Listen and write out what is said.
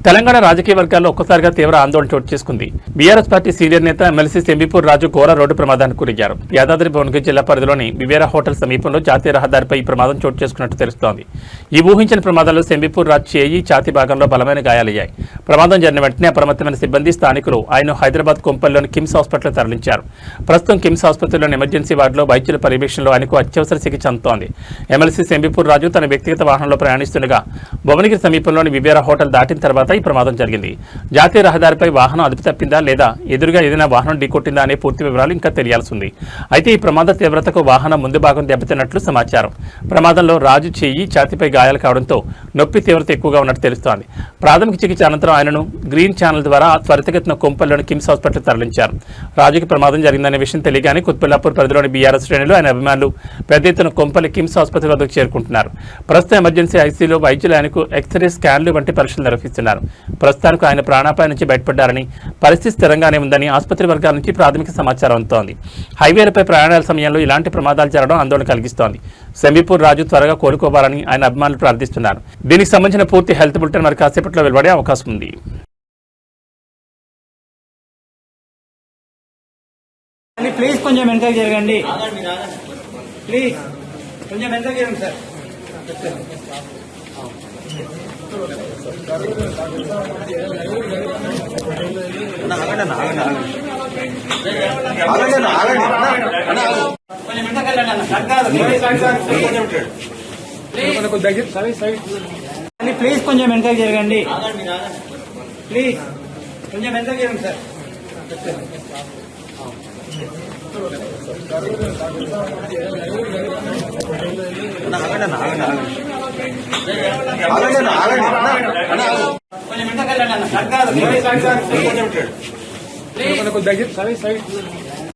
తెలంగాణ రాజకీయ వర్గాల్లో ఒక్కసారిగా తీవ్ర ఆందోళన చోటు చేసుకుంది. బీఆర్ఎస్ పార్టీ సీనియర్ నేత ఎమ్మెల్సీ సెంబీపూర్ రాజు ఘోర రోడ్డు ప్రమాదానికి గురయ్యారు. యాదాద్రి భువనగిరి జిల్లా పరిధిలోని వివేరా హోటల్ సమీపంలో జాతీయ రహదారిపై ఈ ప్రమాదం చోటు చేసుకున్నట్టు తెలుస్తోంది. ఈ ఊహించిన ప్రమాదంలో సెంబీపూర్ రాజు చేయి, ఛాతీ భాగంలో బలమైన గాయాలయ్యాయి. ప్రమాదం జరిగిన వెంటనే అప్రమత్తమైన సిబ్బంది, స్థానికులు ఆయన హైదరాబాద్ కొంపల్లిలోని కిమ్స్ హాస్పిటల్ తరలించారు. ప్రస్తుతం కిమ్స్ ఆసుపత్రిలోని ఎమర్జెన్సీ వార్డులో వైద్యుల పర్యవేక్షణలో ఆయనకు అత్యవసర చికిత్స అందుతోంది. ఎమ్మెల్సీ సెంబీపూర్ రాజు తన వ్యక్తిగత వాహనంలో ప్రయాణిస్తుండగా భువనగిరి సమీపంలోని వివేరా హోటల్ దాటిన తర్వాత ఈ ప్రమాదం జరిగింది. జాతీయ రహదారిపై వాహనం అదుపు తప్పిందా లేదా ఎదురుగా ఏదైనా వాహనం ఢీకొట్టిందా అనే పూర్తి వివరాలు ఇంకా తెలియాల్సి ఉంది. అయితే ఈ ప్రమాద తీవ్రతకు వాహనం ముందు భాగం దెబ్బతిన్నట్లు సమాచారం. ప్రమాదంలో రాజు చెయ్యి, ఛాతీపై గాయాలు కావడంతో నొప్పి తీవ్రత ఎక్కువగా ఉన్నట్టు తెలుస్తోంది. ప్రాథమిక చికిత్స అనంతరం ఆయనను గ్రీన్ ఛానల్ ద్వారా త్వరితగతిన కొంపల్లిలోని కిమ్స్ హాస్పిటల్ తరలించారు. రాజుకి ప్రమాదం జరిగిందనే విషయం తెలియగానే కుత్బుల్లాపూర్ పరిధిలోని బీఆర్ఎస్ శ్రేణులు ఆయన అభిమానులు పెద్ద ఎత్తున కొంపల్లి కిమ్స్ ఆసుపత్రి వద్దకు చేరుకుంటున్నారు. ప్రస్తుతం ఎమర్జెన్సీ ఐసీయూలో వైద్యులు ఆయనకు ఎక్స్రే, స్కాన్లు వంటి పరీక్షలు నిర్వహిస్తున్నారు. ప్రస్తుతానికి ఆయన ప్రాణాపాయ నుంచి బయటపడ్డారని, పరిస్థితి స్థిరంగానే ఉందని ఆసుపత్రి వర్గాల నుంచి ప్రాథమిక సమాచారం అందుతోంది. హైవేలపై ప్రయాణాల సమయంలో ఇలాంటి ప్రమాదాలు జరగడం ఆందోళన కలిగిస్తోంది. సెంబీపూర్ రాజు త్వరగా కోలుకోవాలని ఆయన అభిమానులు ప్రార్థిస్తున్నారు. దీనికి సంబంధించిన పూర్తి హెల్త్ బులెటిన్ మరి కాసేపట్లో వెలువడే అవకాశం ఉంది. ప్లీజ్ కొంచెం వెనకకి జరగండి. ప్లీజ్ కొంచెం వెనకకి జరగండి సార్. ప్లీజ్ కొంచెం వెనకకి జరగండి. ప్లీజ్ కొంచెం వెనకకి జరగండి సార్. కొంచెం